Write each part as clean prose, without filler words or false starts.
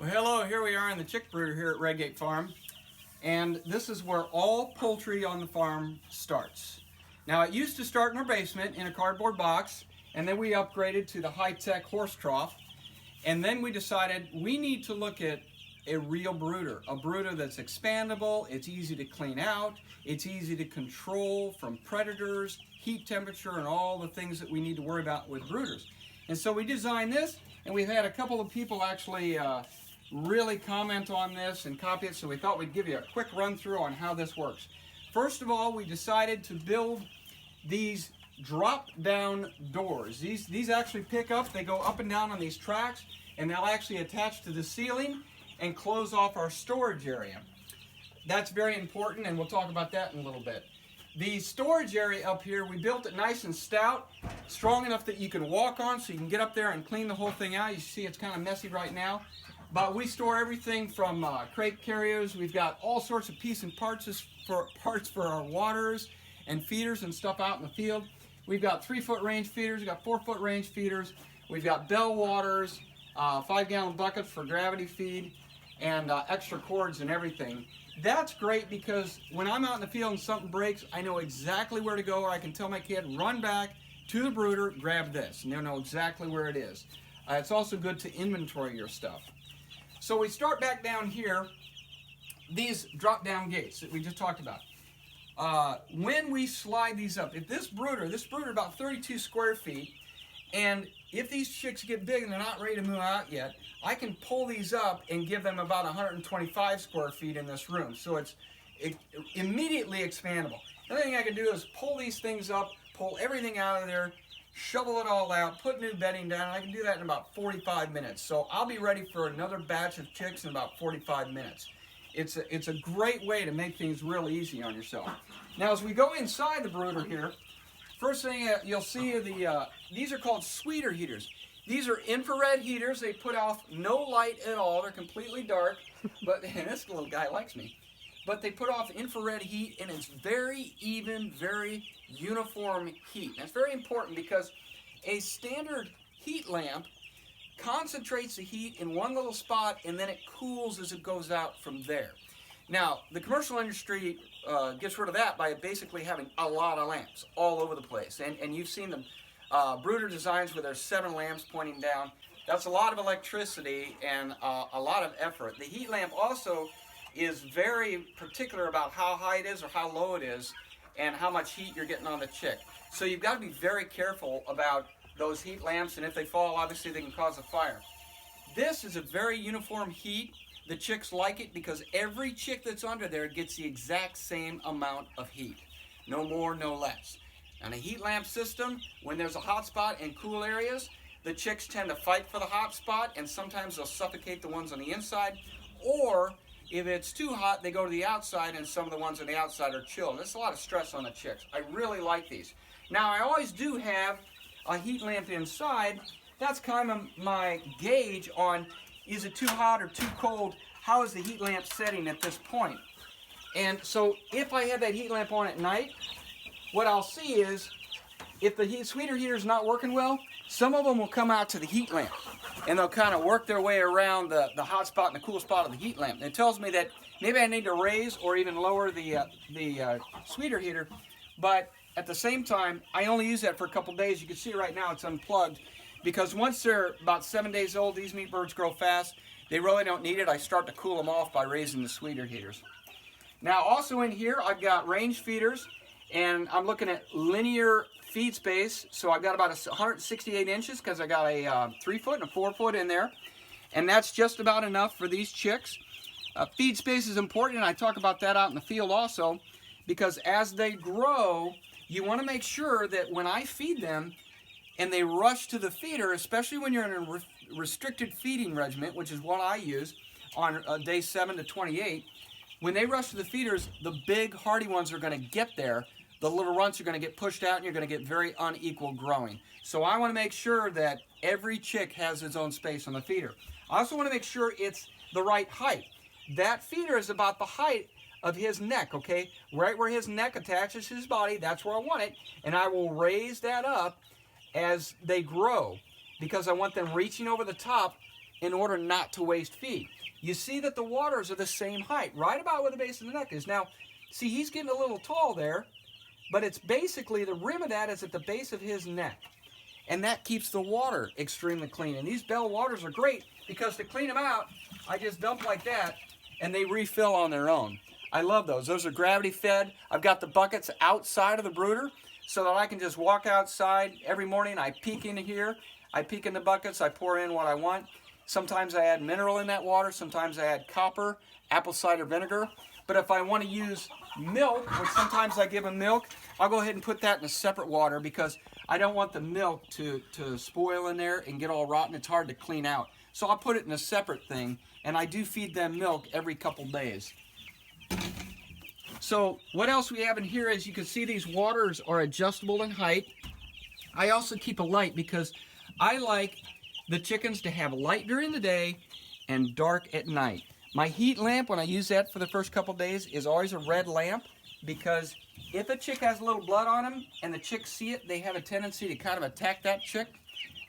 Well, hello, here we are in the chick brooder here at Redgate Farm, and this is where all poultry on the farm starts. Now, it used to start in our basement in a cardboard box, and then we upgraded to the high-tech horse trough, and then we decided we need to look at a real brooder, a brooder that's expandable, it's easy to clean out, it's easy to control from predators, heat temperature, and all the things that we need to worry about with brooders. And so we designed this, and we've had a couple of people actually really comment on this and copy it, so we thought we'd give you a quick run through on how this works. First of all, we decided to build these drop down doors. These actually pick up, they go up and down on these tracks, and they'll actually attach to the ceiling and close off our storage area. That's very important, and we'll talk about that in a little bit. The storage area up here, we built it nice and stout, strong enough that you can walk on, so you can get up there and clean the whole thing out. You see it's kind of messy right now. But we store everything from crate carriers. We've got all sorts of pieces and parts for our waters and feeders and stuff out in the field. We've got 3-foot range feeders, we've got 4-foot range feeders, we've got bell waters, 5-gallon buckets for gravity feed, and extra cords and everything. That's great because when I'm out in the field and something breaks, I know exactly where to go, or I can tell my kid, run back to the brooder, grab this, and they'll know exactly where it is. It's also good to inventory your stuff. So we start back down here, these drop-down gates that we just talked about. When we slide these up, if this brooder about 32 square feet, and if these chicks get big and they're not ready to move out yet, I can pull these up and give them about 125 square feet in this room. So it's immediately expandable. The other thing I can do is pull these things up, pull everything out of there, shovel it all out, put new bedding down. I can do that in about 45 minutes. So I'll be ready for another batch of chicks in about 45 minutes. It's a great way to make things real easy on yourself. Now, as we go inside the brooder here, first thing you'll see are these are called sweeter heaters. These are infrared heaters. They put off no light at all. They're completely dark, but and this little guy likes me. But they put off infrared heat, and it's very even, very uniform heat. That's very important because a standard heat lamp concentrates the heat in one little spot, and then it cools as it goes out from there. Now, the commercial industry gets rid of that by basically having a lot of lamps all over the place. And you've seen the brooder designs where there's 7 lamps pointing down. That's a lot of electricity and a lot of effort. The heat lamp also is very particular about how high it is or how low it is and how much heat you're getting on the chick. So you've got to be very careful about those heat lamps, and if they fall, obviously they can cause a fire. This is a very uniform heat. The chicks like it because every chick that's under there gets the exact same amount of heat. No more, no less. On a heat lamp system, when there's a hot spot in cool areas, the chicks tend to fight for the hot spot, and sometimes they'll suffocate the ones on the inside, or if it's too hot, they go to the outside, and some of the ones on the outside are chilled. There's a lot of stress on the chicks. I really like these. Now, I always do have a heat lamp inside. That's kind of my gauge on, is it too hot or too cold? How is the heat lamp setting at this point? And so if I have that heat lamp on at night, what I'll see is if the sweeter heater is not working well, some of them will come out to the heat lamp, and they'll kind of work their way around the hot spot and the cool spot of the heat lamp. And it tells me that maybe I need to raise or even lower the sweeter heater, but at the same time, I only use that for a couple days. You can see right now it's unplugged because once they're about 7 days old, these meat birds grow fast. They really don't need it. I start to cool them off by raising the sweeter heaters. Now, also in here, I've got range feeders, and I'm looking at linear feed space. So I've got about 168 inches because I got a 3-foot and a 4-foot in there, and that's just about enough for these chicks. Feed space is important, and I talk about that out in the field also, because as they grow, you want to make sure that when I feed them and they rush to the feeder, especially when you're in a restricted feeding regimen, which is what I use on day 7 to 28, when they rush to the feeders, the big hardy ones are going to get there. The little runts are going to get pushed out, and you're going to get very unequal growing. So I want to make sure that every chick has its own space on the feeder. I also want to make sure it's the right height. That feeder is about the height of his neck, okay? Right where his neck attaches his body, that's where I want it. And I will raise that up as they grow because I want them reaching over the top in order not to waste feed. You see that the waters are the same height, right about where the base of the neck is. Now, see, he's getting a little tall there, but it's basically the rim of that is at the base of his neck. And that keeps the water extremely clean. And these Bell waters are great because to clean them out, I just dump like that and they refill on their own. I love those. Those are gravity fed. I've got the buckets outside of the brooder so that I can just walk outside every morning. I peek in here. I peek in the buckets. I pour in what I want. Sometimes I add mineral in that water. Sometimes I add copper, apple cider vinegar. But if I want to use milk, which sometimes I give them milk, I'll go ahead and put that in a separate water because I don't want the milk to spoil in there and get all rotten. It's hard to clean out. So I'll put it in a separate thing, and I do feed them milk every couple days. So what else we have in here is you can see these waters are adjustable in height. I also keep a light because I like the chickens to have light during the day and dark at night. My heat lamp, when I use that for the first couple days, is always a red lamp because if a chick has a little blood on them and the chicks see it, they have a tendency to kind of attack that chick.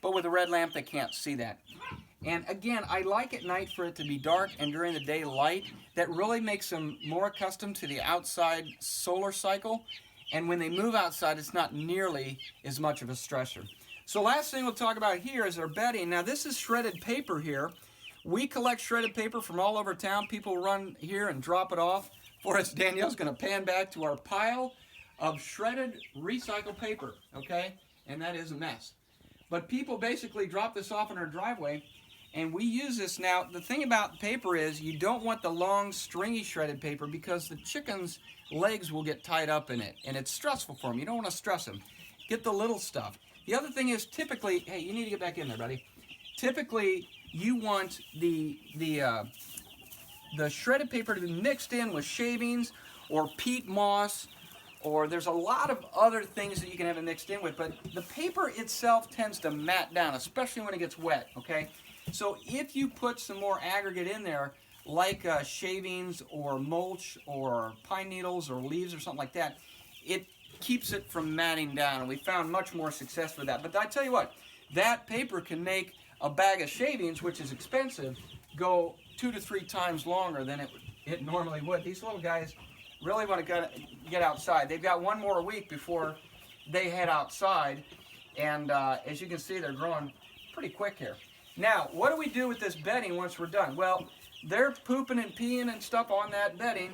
But with a red lamp, they can't see that. And again, I like at night for it to be dark and during the day light. That really makes them more accustomed to the outside solar cycle. And when they move outside, it's not nearly as much of a stressor. So last thing we'll talk about here is our bedding. Now this is shredded paper here. We collect shredded paper from all over town. People run here and drop it off for us. Danielle's going to pan back to our pile of shredded recycled paper, okay? And that is a mess. But people basically drop this off in our driveway, and we use this. Now, the thing about paper is you don't want the long, stringy shredded paper because the chicken's legs will get tied up in it, and it's stressful for them. You don't want to stress them. Get the little stuff. The other thing is typically, hey, you need to get back in there, buddy. Typically, you want the shredded paper to be mixed in with shavings or peat moss, or there's a lot of other things that you can have it mixed in with, but the paper itself tends to mat down, especially when it gets wet, okay? So if you put some more aggregate in there, like shavings or mulch or pine needles or leaves or something like that, it keeps it from matting down, and we found much more success with that. But I tell you what, that paper can make a bag of shavings, which is expensive, go 2 to 3 times longer than it normally would. These little guys really want to get outside. They've got one more week before they head outside, and as you can see, they're growing pretty quick here. Now, what do we do with this bedding once we're done? Well, they're pooping and peeing and stuff on that bedding,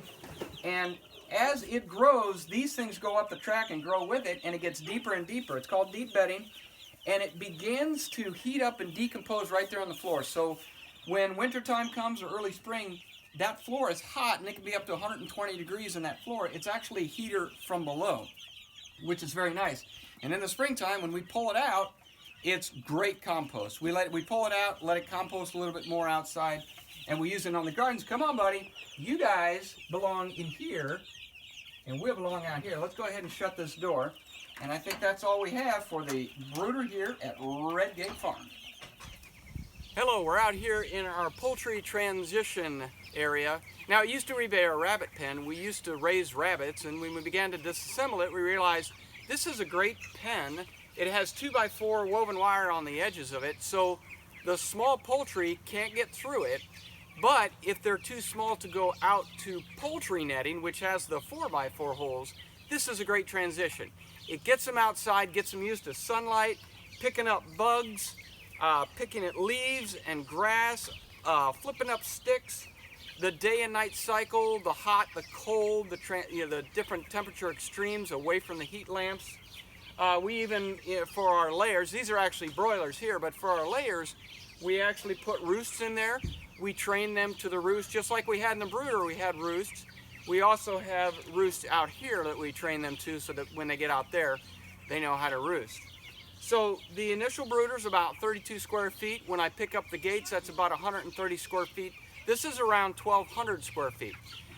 and as it grows, these things go up the track and grow with it, and it gets deeper and deeper. It's called deep bedding, and it begins to heat up and decompose right there on the floor. So when wintertime comes or early spring, that floor is hot, and it can be up to 120 degrees in that floor. It's actually a heater from below, which is very nice. And in the springtime, when we pull it out, it's great compost. We pull it out, let it compost a little bit more outside, and we use it on the gardens. Come on, buddy. You guys belong in here, and we belong out here. Let's go ahead and shut this door. And I think that's all we have for the brooder here at Redgate Farm. Hello, we're out here in our poultry transition area. Now, it used to be a rabbit pen. We used to raise rabbits, and when we began to disassemble it, we realized this is a great pen. It has 2x4 woven wire on the edges of it, so the small poultry can't get through it. But if they're too small to go out to poultry netting, which has the 4x4 holes, this is a great transition. It gets them outside, gets them used to sunlight, picking up bugs, picking at leaves and grass, flipping up sticks, the day and night cycle, the hot, the cold, the different temperature extremes away from the heat lamps. We even, for our layers, these are actually broilers here, but for our layers, we actually put roosts in there. We train them to the roost, just like we had in the brooder, we had roosts. We also have roosts out here that we train them to so that when they get out there, they know how to roost. So the initial brooder is about 32 square feet. When I pick up the gates, that's about 130 square feet. This is around 1,200 square feet.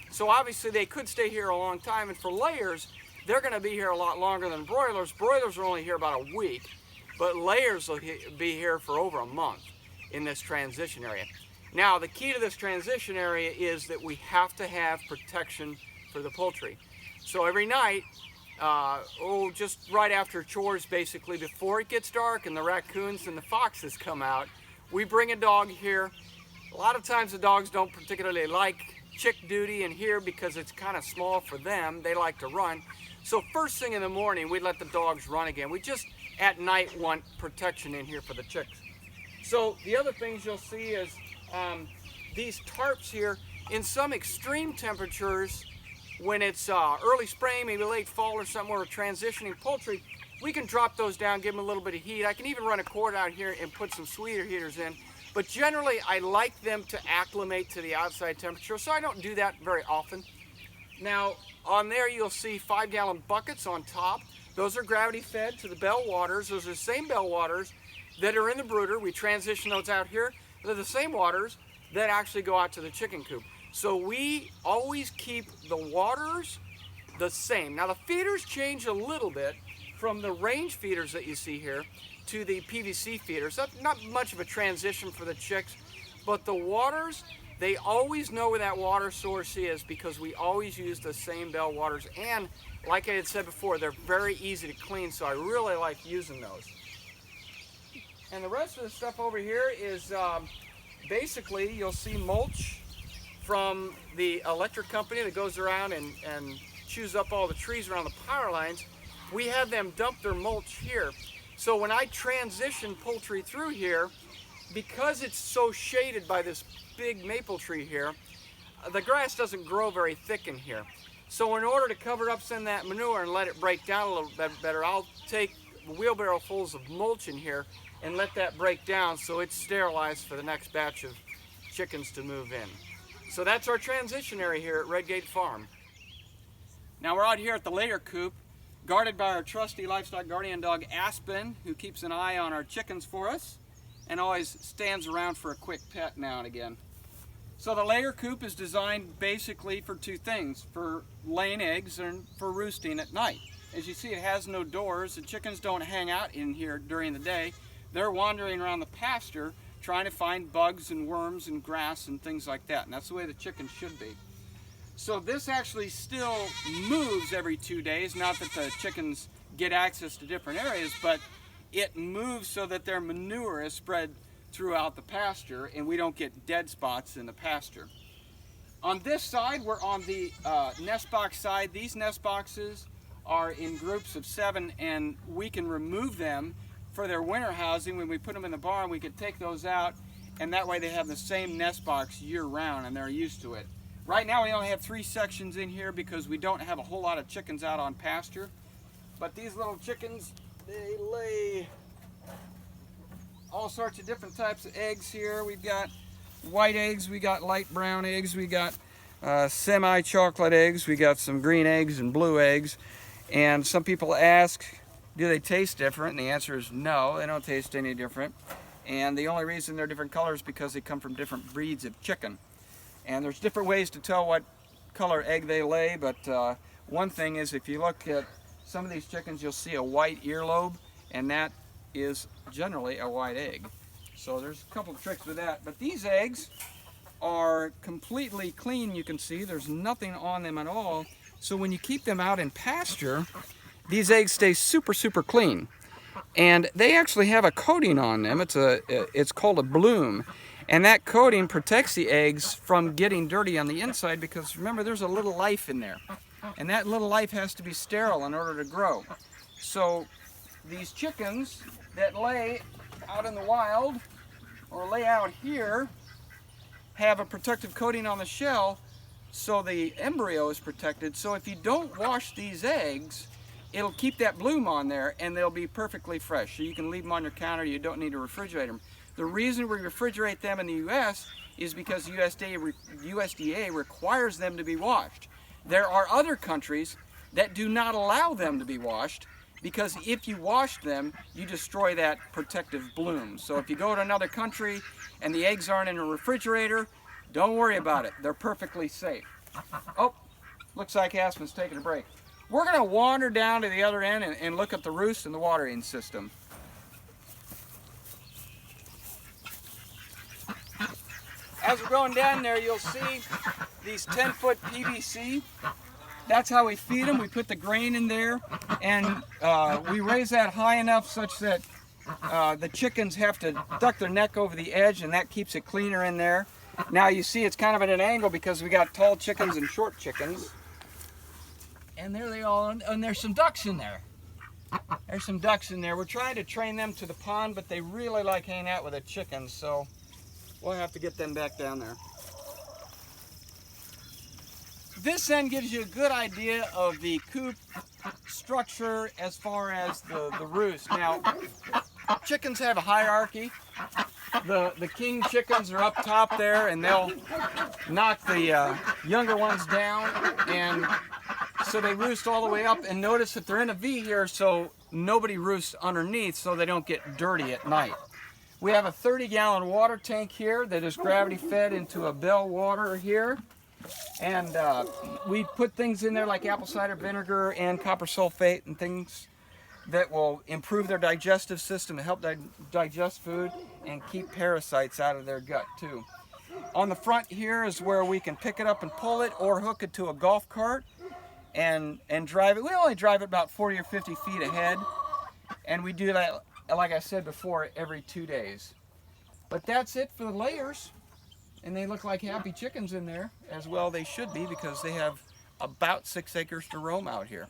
So obviously they could stay here a long time, and for layers, they're going to be here a lot longer than broilers. Broilers are only here about a week, but layers will be here for over a month in this transition area. Now, the key to this transition area is that we have to have protection for the poultry. So every night, just right after chores, basically, before it gets dark and the raccoons and the foxes come out, we bring a dog here. A lot of times the dogs don't particularly like chick duty in here because it's kind of small for them. They like to run. So first thing in the morning, we let the dogs run again. We just at night want protection in here for the chicks. So the other things you'll see is these tarps here. In some extreme temperatures, when it's early spring, maybe late fall or something, where we're transitioning poultry, we can drop those down, give them a little bit of heat. I can even run a cord out here and put some sweeter heaters in. But generally, I like them to acclimate to the outside temperature, so I don't do that very often. Now, on there you'll see 5-gallon buckets on top. Those are gravity fed to the bell waters. Those are the same bell waters that are in the brooder. We transition those out here. They're the same waters that actually go out to the chicken coop. So we always keep the waters the same. Now the feeders change a little bit from the range feeders that you see here to the PVC feeders. That's not much of a transition for the chicks, but the waters, they always know where that water source is because we always use the same bell waters. And like I had said before, they're very easy to clean, so I really like using those. And the rest of the stuff over here is basically, you'll see mulch from the electric company that goes around and chews up all the trees around the power lines. We have them dump their mulch here. So when I transition poultry through here, because it's so shaded by this big maple tree here, the grass doesn't grow very thick in here. So in order to cover up some of that manure and let it break down a little bit better, I'll take wheelbarrowfuls of mulch in here and let that break down so it's sterilized for the next batch of chickens to move in. So that's our transition area here at Redgate Farm. Now we're out here at the layer coop, guarded by our trusty livestock guardian dog Aspen, who keeps an eye on our chickens for us and always stands around for a quick pet now and again. So the layer coop is designed basically for two things, for laying eggs and for roosting at night. As you see, it has no doors. The chickens don't hang out in here during the day. They're wandering around the pasture trying to find bugs and worms and grass and things like that, and that's the way the chickens should be. So this actually still moves every 2 days, not that the chickens get access to different areas, but it moves so that their manure is spread throughout the pasture and we don't get dead spots in the pasture. On this side, we're on the nest box side. These nest boxes are in groups of 7 and we can remove them for their winter housing. When we put them in the barn, we could take those out and that way they have the same nest box year round and they're used to it. Right now we only have 3 sections in here because we don't have a whole lot of chickens out on pasture. But these little chickens, they lay all sorts of different types of eggs here. We've got white eggs, we got light brown eggs, we got semi-chocolate eggs, we got some green eggs and blue eggs. And some people ask, do they taste different? And the answer is no, they don't taste any different. And the only reason they're different colors is because they come from different breeds of chicken. And there's different ways to tell what color egg they lay, but one thing is if you look at some of these chickens, you'll see a white earlobe, and that is generally a white egg. So there's a couple of tricks with that. But these eggs are completely clean, you can see. There's nothing on them at all. So when you keep them out in pasture, these eggs stay super, super clean. And they actually have a coating on them. It's called a bloom. And that coating protects the eggs from getting dirty on the inside because remember, there's a little life in there. And that little life has to be sterile in order to grow. So these chickens that lay out in the wild or lay out here have a protective coating on the shell so the embryo is protected. So if you don't wash these eggs, it'll keep that bloom on there and they'll be perfectly fresh. So you can leave them on your counter, you don't need to refrigerate them. The reason we refrigerate them in the U.S. is because USDA requires them to be washed. There are other countries that do not allow them to be washed because if you wash them, you destroy that protective bloom. So if you go to another country and the eggs aren't in a refrigerator, don't worry about it. They're perfectly safe. Oh, looks like Aspen's taking a break. We're going to wander down to the other end and look at the roost and the watering system. As we're going down there, you'll see these 10-foot PVC. That's how we feed them. We put the grain in there, and we raise that high enough such that the chickens have to duck their neck over the edge, and that keeps it cleaner in there. Now you see it's kind of at an angle because we got tall chickens and short chickens. And there they all, and there's some ducks in there. There's some ducks in there. We're trying to train them to the pond, but they really like hanging out with the chickens, so we'll have to get them back down there. This then gives you a good idea of the coop structure as far as the roost. Now, chickens have a hierarchy. The king chickens are up top there, and they'll knock the younger ones down, and so they roost all the way up. And notice that they're in a V here, so nobody roosts underneath, so they don't get dirty at night. We have a 30-gallon water tank here that is gravity fed into a bell water here, and we put things in there like apple cider vinegar and copper sulfate and things that will improve their digestive system to help digest food and keep parasites out of their gut too. On the front here is where we can pick it up and pull it, or hook it to a golf cart and drive it. We only drive it about 40 or 50 feet ahead, and we do that, like I said before, every 2 days. But that's it for the layers, and they look like happy chickens in there, as well they should be, because they have about 6 acres to roam out here.